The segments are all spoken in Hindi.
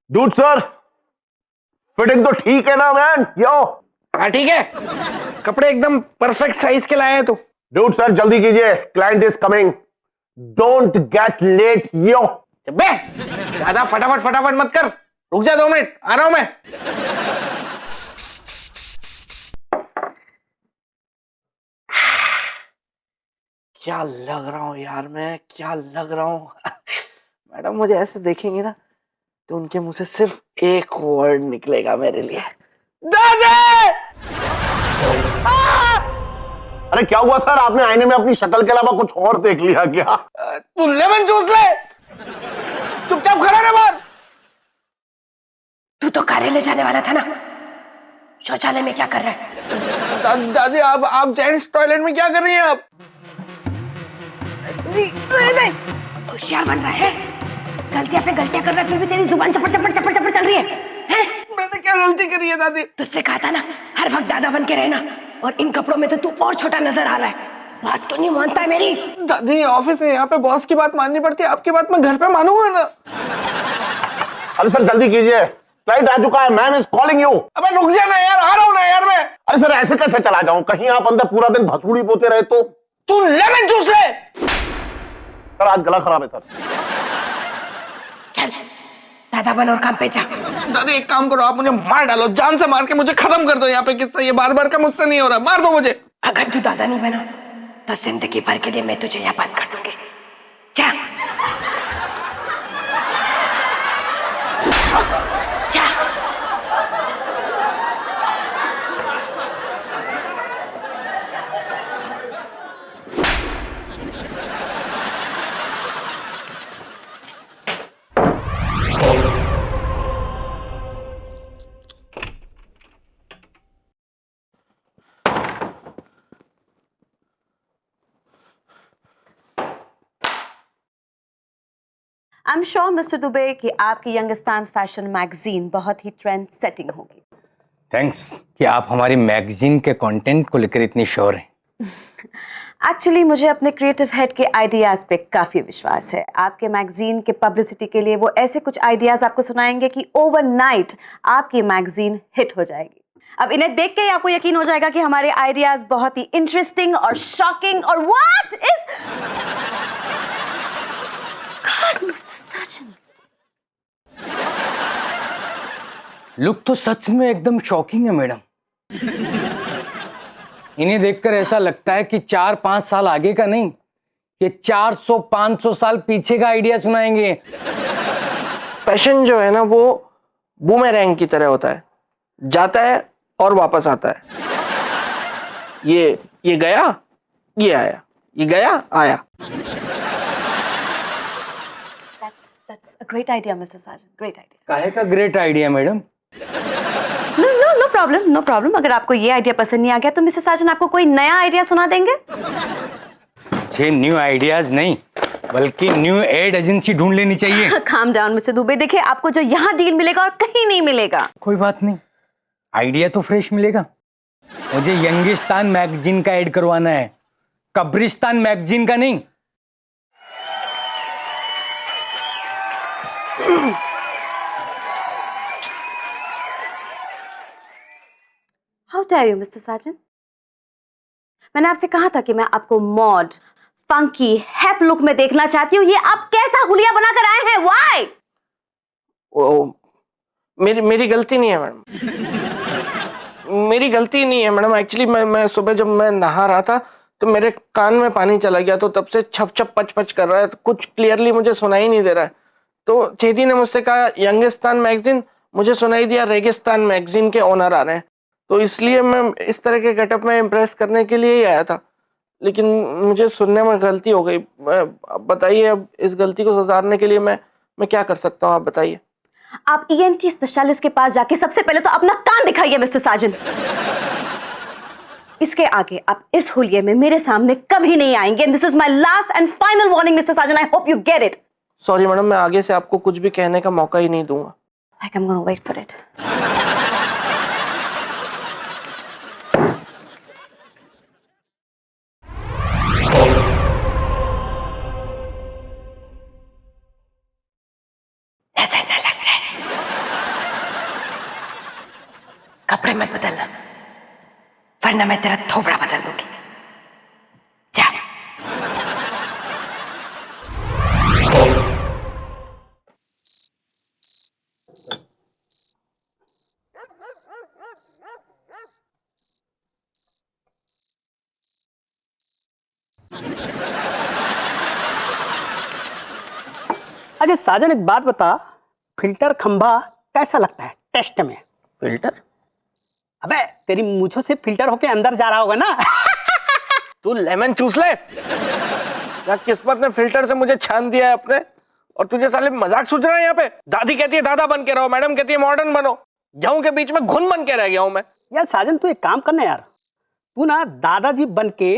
डूड सर, फिटिंग तो ठीक है ना मैन? यो हाँ ठीक है, कपड़े एकदम परफेक्ट साइज के लाए हैं तू। डूड सर जल्दी कीजिए, client is coming, don't get late yo. बे ज्यादा फटाफट फटाफट मत कर, रुक जा 2 मिनट, आ रहा हूं मैं। क्या लग रहा हूँ यार मैं, क्या लग रहा हूँ। मैडम मुझे ऐसे देखेंगे ना तो उनके मुंह से सिर्फ एक वर्ड निकलेगा मेरे लिए, दादी। अरे क्या हुआ सर, आपने आईने में अपनी शक्ल के अलावा कुछ और देख लिया क्या? तू लेमन जूस ले, चुपचाप खड़ा रह बाहर। तू तो कार्यालय जाने वाला था ना, शौचालय में क्या कर रहा है? दादी आप जेंट्स टॉयलेट में क्या कर रही हैं आप? नहीं होशियार बन रहा है, गलतियां पे गलतियां कर रहा है, फिर भी तेरी जुबान चपड़ चपड़ चपड़ चपड़ चल रही है, हैं? मैंने क्या गलती करी है दादी? तुझसे कहा था ना हर वक्त दादा बन के रहना, और इन कपड़ों में तो तू और छोटा नजर आ रहा है। बात तो नहीं मानता है मेरी। दादी ऑफिस है, यहाँ पे बॉस की बात माननी पड़ती है, आपकी बात मैं घर पे मानूंगा ना। अरे सर जल्दी कीजिए, क्लाइंट आ चुका है, मैम इज कॉलिंग यू। अबे रुक जा ना यार, आ रहा हूँ ना यार मैं। अरे सर ऐसे कैसे चला जाऊं, कहीं आप अंदर पूरा दिन भसुड़ी पोते रहे तो? तू लेमन जूस ले। सर आज गला खराब है सर। चल दादा बन और काम पे जा। दादी एक काम करो, आप मुझे मार डालो, जान से मार के मुझे खत्म कर दो यहाँ पे किस्सा, ये बार बार का मुझसे नहीं हो रहा, मार दो मुझे। अगर तू दादा नहीं बना तो जिंदगी भर के लिए मैं तुझे यहाँ बंद कर दूंगी। जा जा। I am sure mister Dubey कि आपकी यंगस्तान फैशन मैगजीन बहुत ही ट्रेंड सेटिंग होगी। थैंक्स कि आप हमारी मैगजीन के कंटेंट को लेकर इतनी श्योर हैं। एक्चुअली मुझे अपने क्रिएटिव हेड के आइडियाज पे काफी विश्वास है। आपके मैगजीन के पब्लिसिटी के लिए वो ऐसे कुछ आइडियाज आपको सुनाएंगे कि ओवरनाइट आपकी मैगजीन हिट हो जाएगी। अब इन्हें देख के ही आपको यकीन हो जाएगा कि हमारे आइडियाज बहुत ही इंटरेस्टिंग और शॉकिंग और what is God mister Sachin, look तो सच में एकदम शॉकिंग है मैडम। इन्हें देखकर ऐसा लगता है कि 4-5 साल आगे का नहीं, ये 400-500 साल पीछे का आइडिया सुनाएंगे। फैशन जो है ना वो बूमेरैंग की तरह होता है, जाता है और वापस आता है। ये गया, ये आया, ये गया, आया। that's a great idea Mr. Sajan, great idea। काहे का great idea madam? No problem. अगर आपको ये आइडिया पसंद नहीं आ गया तो मिस्टर साजन आपको कोई नया आइडिया सुना देंगे। मुझे न्यू आइडियाज नहीं बल्कि न्यू एड एजेंसी ढूंढ लेनी चाहिए। काम डाउन मिस्टर दुबे, देखिए आपको जो यहाँ डील मिलेगा और कहीं नहीं मिलेगा। कोई बात नहीं, आइडिया तो फ्रेश मिलेगा। मुझे यंगिस्तान मैगजीन का ऐड करवाना है, कब्रिस्तान मैगजीन का नहीं। हाउ डेयर यू मिस्टर साजन, मैंने आपसे कहा था कि मैं आपको मॉड फंकी हैप लुक में देखना चाहती हूँ। ये आप कैसा हुलिया बनाकर आए हैं? व्हाई? मेरी गलती नहीं है मैडम, मेरी गलती नहीं है मैडम। एक्चुअली मैं सुबह जब मैं नहा रहा था तो मेरे कान में पानी चला गया, तो तब से छप छप पच पच कर रहा है, तो कुछ क्लियरली मुझे सुनाई नहीं दे रहा है। तो चेदी ने मुझसे कहा यंगिस्तान मैगजीन, मुझे सुनाई दिया रेगिस्तान मैगजीन के ओनर आ रहे हैं, तो इसलिए मैं इस तरह के गेटअप में इम्प्रेस करने के लिए ही आया था। लेकिन मुझे सुनने में गलती हो गई। अब बताइए, अब इस गलती को सुधारने के लिए मैं क्या कर सकता हूँ, आप बताइए। आप ईएनटी स्पेशलिस्ट के पास जाके सबसे पहले तो अपना कान दिखाइए मिस्टर साजन। इसके आगे आप इस हुलिये में मेरे सामने कभी नहीं आएंगे। This is my last and final warning mister Sajan, I hope you get it. Sorry madam, मैं आगे से आपको कुछ भी कहने का मौका ही नहीं दूंगा। Like I am gonna wait for it. नजर न लग जाए। मत बदलना, वरना मैं तेरा थोबड़ा बदल दूंगी। जा। अच्छा साजन, एक बात बता, फिल्टर खंबा कैसा लगता है टेस्ट में? फिल्टर? अबे तेरी मूंछों से फिल्टर होके अंदर जा रहा होगा ना। तू लेमन चूस ले। या किस्मत ने फिल्टर से मुझे छान दिया है अपने, और तुझे साले मजाक सूझ रहा है यहाँ पे? दादी कहती है दादा बन के रहो, मैडम कहती है मॉडर्न बनो, गेहूं के बीच में घुन बन के रह गया हूं मैं। यार साजन, तू एक काम करना यार, तू ना दादाजी बन के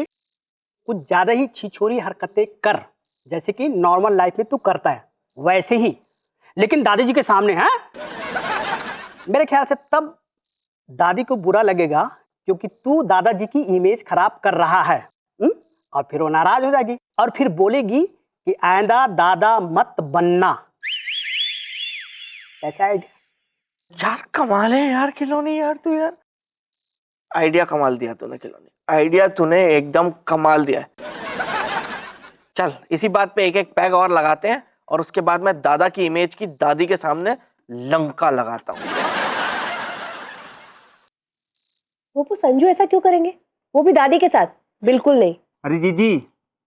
कुछ ज्यादा ही छिछोरी हरकतें कर, जैसे कि नॉर्मल लाइफ में तू करता है वैसे ही, लेकिन दादाजी के सामने। है मेरे ख्याल से तब दादी को बुरा लगेगा, क्योंकि तू दादाजी की इमेज खराब कर रहा है। और फिर वो नाराज हो जाएगी और फिर बोलेगी कि आइंदा दादा मत बनना। कैसा आइडिया? यार कमाल है यार खिलौनी, यार तू यार आइडिया कमाल दिया तूने खिलौनी, आइडिया तूने एकदम कमाल दिया है। चल इसी बात पे एक एक पैग और लगाते हैं, और उसके बाद मैं दादा की इमेज की दादी के सामने लंका लगाता हूँ। वो संजू ऐसा क्यों करेंगे? वो भी दादी के साथ? बिल्कुल नहीं। अरे जीजी,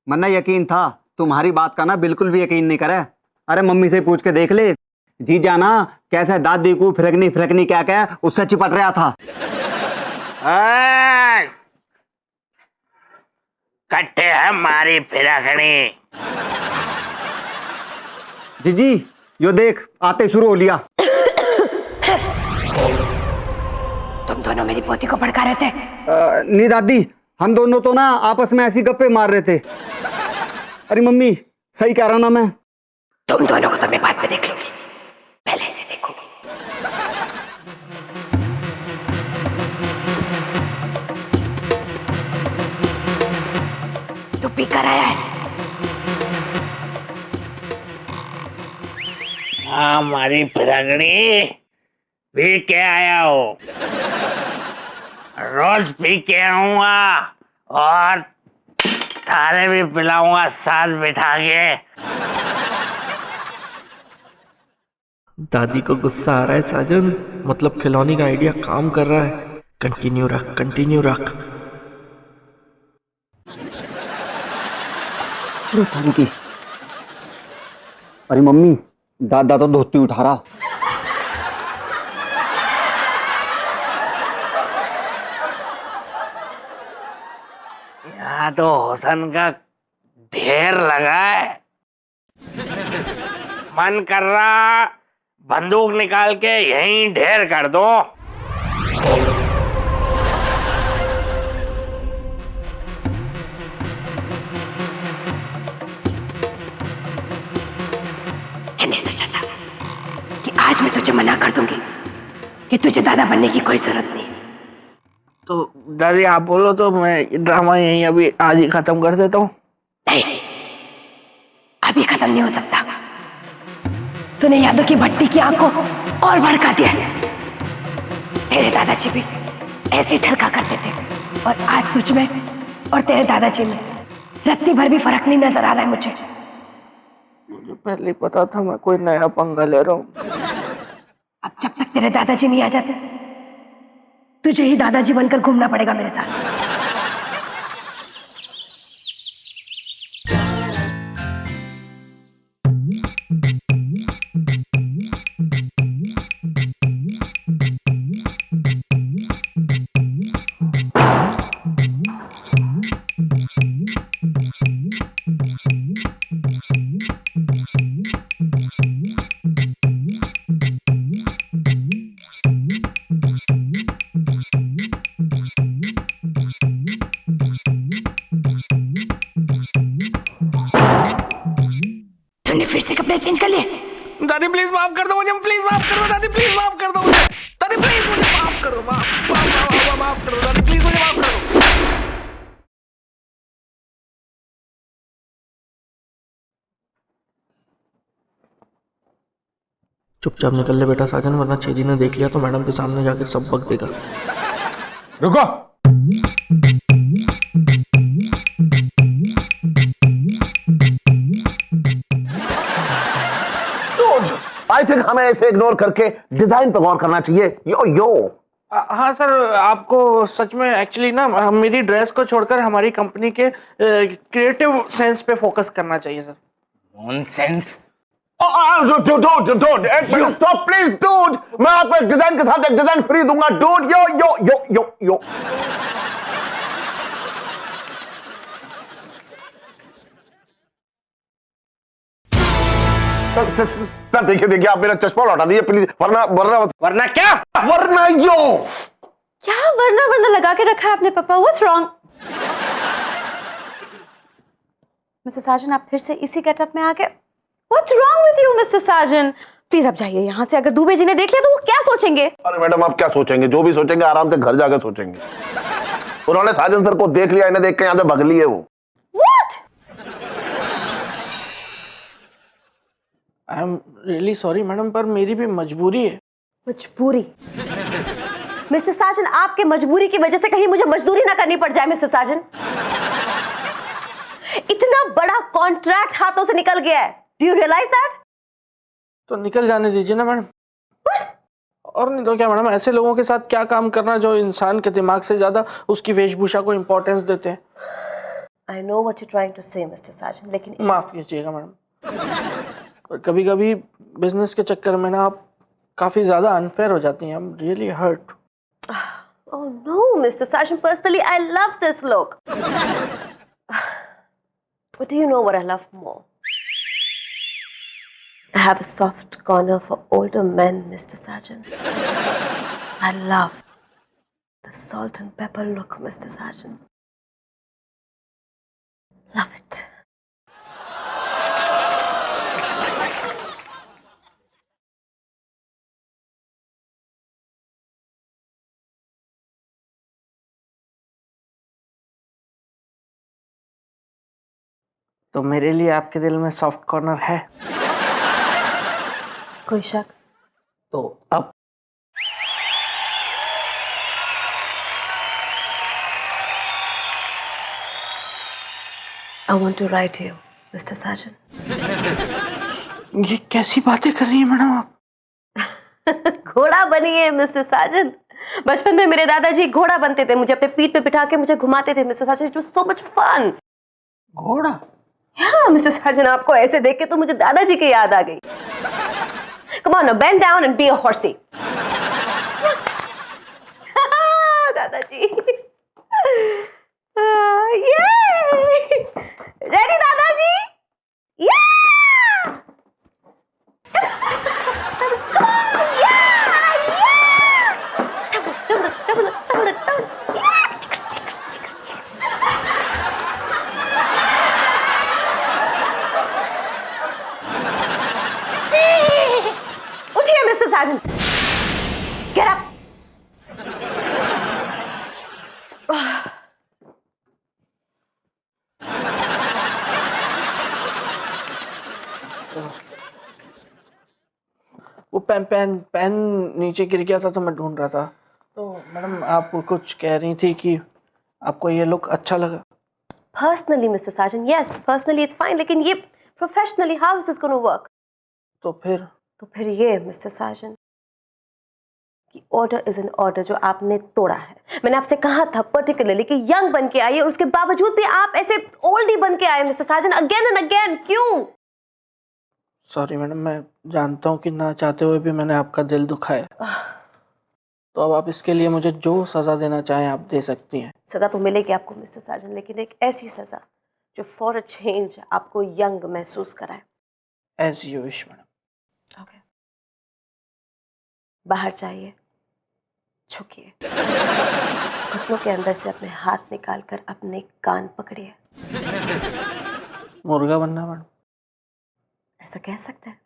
मन्ना यकीन था, तुम्हारी बात का ना बिल्कुल भी यकीन नहीं करे। अरे मम्मी से पूछ के देख ले, जी जाना कैसे दादी को फिरकनी फिरकनी क्या क्या उससे चिपट रहा था। कट्टे है मारी फिरकनी। जीजी यो देख, आते शुरू हो लिया। तुम दोनों मेरी पोती को भड़का रहे थे। नहीं दादी, हम दोनों तो ना आपस में ऐसी गप्पे मार रहे थे। अरे मम्मी सही कह रहा ना मैं? तुम दोनों को तो मैं बाद में देख लूंगी, पहले से देखूंगी। तू पी कर आया है? हाँ मारी फिरकनी पी के आया हो, रोज पी के आऊंगा और थारे भी पिलाऊंगा साथ बिठा के। दादी को गुस्सा आ रहा है साजन, मतलब खिलौनी का आइडिया काम कर रहा है। कंटिन्यू रख, कंटिन्यू रख। अरे मम्मी, दादा तो धोती उठा रहा। यहाँ तो हुसन का ढेर लगा है, मन कर रहा बंदूक निकाल के यहीं ढेर कर दो। मैंने सोचा था कि आज मैं तुझे मना कर दूंगी कि तुझे दादा बनने की कोई जरूरत नहीं। तो दादी आप बोलो तो मैं ड्रामा यहीं अभी आज ही खत्म कर देता हूँ। नहीं, अभी खत्म नहीं हो सकता। तूने यादों की भट्टी की आंख को और भड़का दिया है। तेरे दादाजी भी ऐसे ठरका करते थे, और आज तुझ में और तेरे दादाजी में रत्ती भर भी फर्क नहीं नजर आ रहा है मुझे। मुझे पहले ही पता था मैं कोई नया पंगा ले रहा हूँ। अब जब तक तेरे दादाजी नहीं आ जाते, तुझे ही दादाजी बनकर घूमना पड़ेगा मेरे साथ। तूने फिर से कपड़े चेंज कर लिए? दादी प्लीज माफ कर दो मुझे, प्लीज माफ कर दो दादी, प्लीज माफ कर दो मुझे, दादी प्लीज मुझे माफ कर दो, माफ कर दो दादी, प्लीज मुझे माफ कर दो। चुपचाप निकल ले बेटा साजन, वरना छेदी ने देख लिया तो मैडम के सामने जाके सब बक देगा। रुको। आई थिंक हमें इसे इग्नोर करके डिजाइन पे गौर करना चाहिए। यो यो हाँ सर, आपको सच में एक्चुअली ना मेरी ड्रेस को छोड़कर हमारी कंपनी के क्रिएटिव सेंस पे फोकस करना चाहिए sir. Nonsense. Stop please dude, मैं आपको एक डिजाइन के साथ एक डिजाइन फ्री दूंगा डूड। यो यो यो यो यो सर देखिए देखिए, आप मेरा चश्मा लौटा दीजिए प्लीज, वरना वरना वरना क्या? वरना यो क्या वरना वरना लगा के रखा है आपने पापा? What's wrong? मिस्टर साजन, आप फिर से इसी गेटअप में आ गए। What's wrong with you mister Sajan? Please आप जाइए यहाँ से। अगर दुबे जी ने देख लिया तो वो क्या सोचेंगे? अरे मैडम, आप क्या सोचेंगे? जो भी सोचेंगे आराम से घर जाकर सोचेंगे। उन्होंने साजन सर को देख लिया, इन्हें देख के यहाँ से भग लिए वो। What? I am really sorry madam, पर मेरी भी मजबूरी है। मजबूरी? मिस्टर साजन, आपके मजबूरी की वजह से कहीं मुझे मजदूरी ना करनी पड़ जाए मिस्टर साजन। इतना बड़ा कॉन्ट्रैक्ट हाथों से निकल गया है। Do you realise that? तो निकल जाने दीजिए ना मैडम। और नहीं तो क्या मैडम, ऐसे लोगों के साथ क्या काम करना जो इंसान के दिमाग से ज्यादा उसकी वेशभूषा को इंपॉर्टेंस देते हैं। I know what you trying to say mister Sajan, लेकिन माफ कीजिएगा मैडम, और कभी कभी बिजनेस के चक्कर में ना आप काफी ज्यादा अनफेयर हो जाती हैं। I am really hurt. oh no Mr. Sajan, personally I love this look. But do you know what I love more? I have a soft corner for older men, Mr. Sajan. I love the salt and pepper look, Mr. Sajan. Love it. तो मेरे लिए आपके दिल में सॉफ्ट कॉर्नर है? कोई शक? तो अब I want to write you, Mr. Sajan. ये कैसी बातें कर रही हैं मैडम आप? घोड़ा बनिए मिस्टर साजन। बचपन में मेरे दादाजी घोड़ा बनते थे, मुझे अपने पीठ पे बिठा के मुझे घुमाते थे mister Sajan. It was so much fun. घोड़ा? हाँ मिस्टर साजन, आपको ऐसे देख के तो मुझे दादाजी की याद आ गई। Come on, bend down and be a horsey. दादाजी। रेडी दादाजी? उठिए मिस्टर साजन, गेट अप। वो पेन नीचे गिर गया था तो मैं ढूंढ रहा था। तो मैडम आप कुछ कह रही थी कि आपको ये लुक अच्छा लगा? Personally mister Sajan, yes, personally it's fine, लेकिन ये professionally how is this gonna work? तो फिर ये मिस्टर साजन कि ऑर्डर इज एन ऑर्डर जो आपने तोड़ा है। मैंने आपसे कहा था पर्टिकुलरली कि यंग बन के आइए, और उसके बावजूद भी आप ऐसे ओल्ड ही बन के आए mister Sajan, again and again. क्यों? सॉरी मैडम, मैं जानता हूँ कि ना चाहते हुए भी मैंने आपका दिल दुखाया। तो अब आप इसके लिए मुझे जो सजा देना चाहें आप दे सकती हैं। सजा तो मिलेगी आपको मिस्टर साजन, लेकिन एक ऐसी सजा जो फॉर अ चेंज आपको यंग महसूस कराए। As you wish madam. Okay, बाहर जाइए, झुकिए, घुटनों के अंदर से अपने हाथ निकालकर अपने कान पकड़िए। मुर्गा बनना मैडम? ऐसा कह सकते हैं।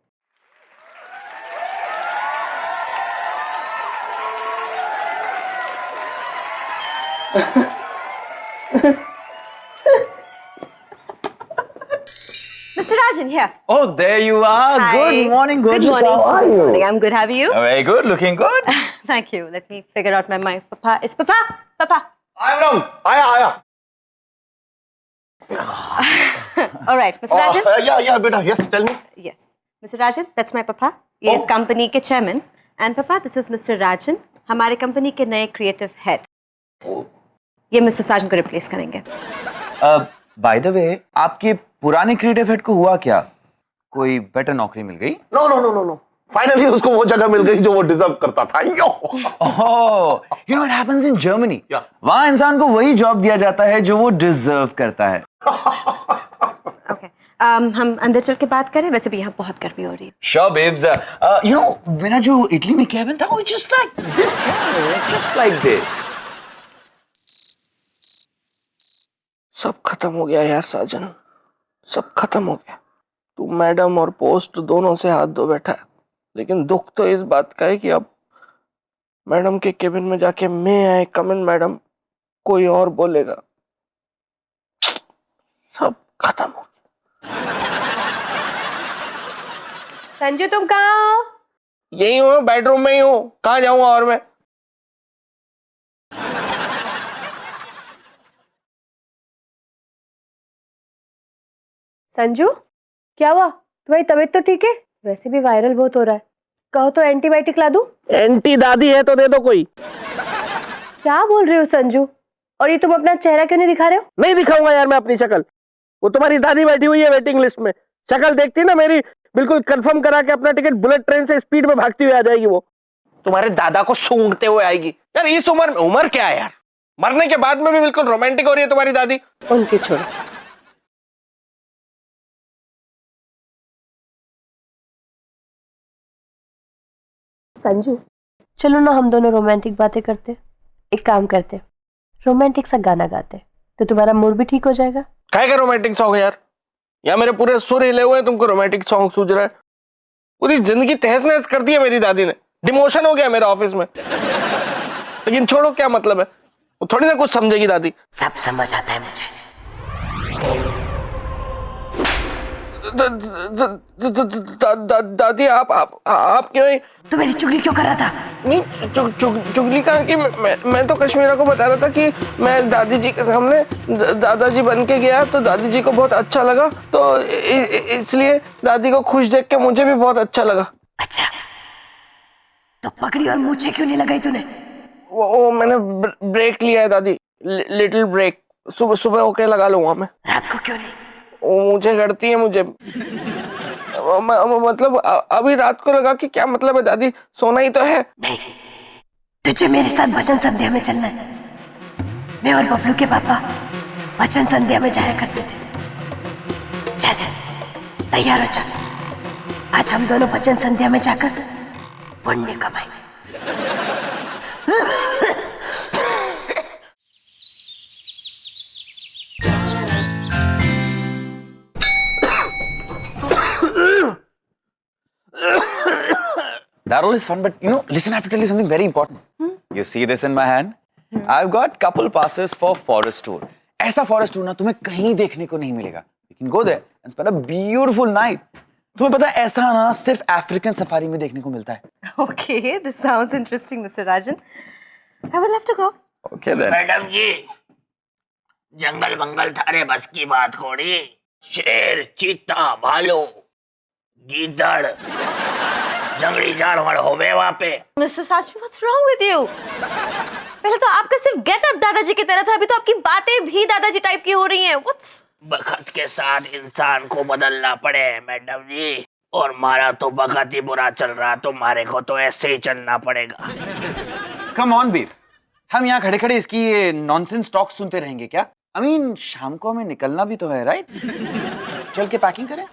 Mr. Rajan, here. Oh, there you are. Hi. Good morning, gorgeous. Good morning. How are you? Good morning. I'm good. How are you? Very good. Looking good. Thank you. Let me figure out my mind. Papa, it's Papa. पापा। आया All right, Mr. Rajan. या बेटा, yes tell me. Yes, Mr. Rajan, that's my papa. ये इस कंपनी के चेयरमैन। And पापा, this is Mr. Rajan, हमारे कंपनी के नए क्रिएटिव हेड। ये मिस्टर साजन को रिप्लेस करेंगे। बाय द वे, आपके पुराने क्रिएटिव हेड को हुआ क्या? कोई बेटर नौकरी मिल गई? नो, फाइनली उसको वो जगह मिल गई जो वो डिजर्व करता था। ओह, you know what happens in Germany? Yeah. वहाँ इंसान को वही जॉब दिया जाता है जो वो डिजर्व करता है। Okay, हम अंदर चल के बात करें, वैसे भी यहाँ बहुत गर्मी हो रही है। Sure, babes. You know, मेरा जो इटली में कैबिन था वो just like this cabin, just like this. सब खत्म हो गया यार साजन, सब खत्म हो गया। तू मैडम और पोस्ट दोनों से हाथ धो बैठा है, लेकिन दुख तो इस बात का है कि अब मैडम के केबिन में जाके मैं कम इन मैडम कोई और बोलेगा। सब खत्म हो गया। संजू तुम कहाँ हो? यही हूँ, बेडरूम में ही हूँ, कहाँ जाऊंगा और मैं। संजू क्या हुआ? तुम्हारी तबीयत तो ठीक है? वैसे भी वायरल बहुत हो रहा है, कहो तो एंटीबायोटिक ला दूं? एंटी दादी है तो दे दो कोई। क्या बोल रहे हो संजू? और ये तुम अपना चेहरा क्यों नहीं दिखा रहे हो? नहीं दिखाऊंगा यार मैं अपनी शक्ल। वो तुम्हारी दादी बैठी हुई है वेटिंग लिस्ट में, शक्ल देखती ना मेरी, बिल्कुल कंफर्म करा के अपना टिकट बुलेट ट्रेन से स्पीड में भागती हुई आ जाएगी। वो तुम्हारे दादा को सूंघते हुए आएगी। यार इस उम्र में, उम्र क्या है यार, मरने के बाद में भी बिल्कुल रोमांटिक हो रही है तुम्हारी दादी। उनके छोड़ो। संजू चलो ना हम दोनों रोमांटिक बातें करते। एक काम करते, रोमांटिक सा गाना गाते तो तुम्हारा मूड भी ठीक हो जाएगा। क्या रोमांटिक सॉन्ग यार? या मेरे पूरे सुर हिले हुए हैं, तुमको रोमांटिक सॉन्ग सूझ रहा है? पूरी जिंदगी तहस नहस कर दी है मेरी दादी ने, डिमोशन हो गया मेरा ऑफिस में। लेकिन छोड़ो, क्या मतलब है, वो थोड़ी ना कुछ समझेगी दादी। सब समझ आता है मुझे। दादी आप क्यों? तू मेरी चुगली क्यों कर रहा था? नहीं चुगली कहाँ की, मैं तो कश्मीरा को बता रहा था कि मैं दादी जी के सामने दादाजी बन के गया तो दादी जी को बहुत अच्छा लगा, तो इसलिए दादी को खुश देख के मुझे भी बहुत अच्छा लगा। अच्छा, तो पकड़ी और मूछे क्यों नहीं लगाई तूने? वो मैंने ब्रेक लिया है दादी, लिटिल ब्रेक, सुबह होके लगा लूंगा मैं। रात को क्यों नहीं? वो मुझे करती है मुझे, मतलब अभी रात को लगा कि क्या मतलब है दादी, सोना ही तो है। नहीं, तुझे मेरे साथ भजन संध्या में चलना है। मैं और बबलू के पापा भजन संध्या में जाया करते थे। चल तैयार हो, चल आज हम दोनों भजन संध्या में जाकर पुण्य कमाएंगे। That all is fun, but you know, listen, I have to tell you something very important. You see this in my hand? I've got couple passes for forest tour. ऐसा forest tour ना तुम्हें कहीं देखने को नहीं मिलेगा. You can go there and spend a beautiful night. तुम्हें पता है ऐसा ना सिर्फ अफ्रीकन सफारी में देखने को मिलता है. Okay, this sounds interesting, Mr. Rajan. I would love to go. Okay then. Madam ji, जंगल बंगल थारे बस की बात थोड़ी। शेर, चीता, भालू, गीदड़, जंगली जानवर होवे वहाँ पे। Mr. Sajan, what's wrong with you? पहले तो आपका सिर्फ गेटअप दादाजी की तरह था, अभी तो आपकी बातें भी दादाजी टाइप की हो रही हैं। What's? बखत के साथ इंसान को बदलना पड़े मैडम जी, और हमारा तो बखत ही बुरा चल रहा, तो हमारे को तो ऐसे ही चलना पड़ेगा। Come on, babe. हम यहाँ खड़े खड़े इसकी ये नॉनसेंस टॉक सुनते रहेंगे क्या? I mean, शाम को हमें निकलना भी तो है, राइट? चल के पैकिंग करें?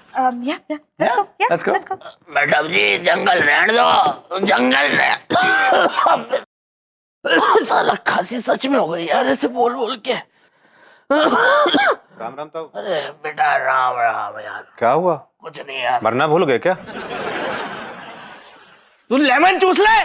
Yeah, let's go. Yeah, let's go. Let's go. Madam ji, जंगल रहने दो, जंगल साला खांसी सच में हो गई यार, ऐसे बोल बोल के। राम राम ताऊ। अरे बेटा राम राम यार। क्या हुआ? कुछ नहीं यार। मरना भूल गए क्या? तू लेमन चूस ले।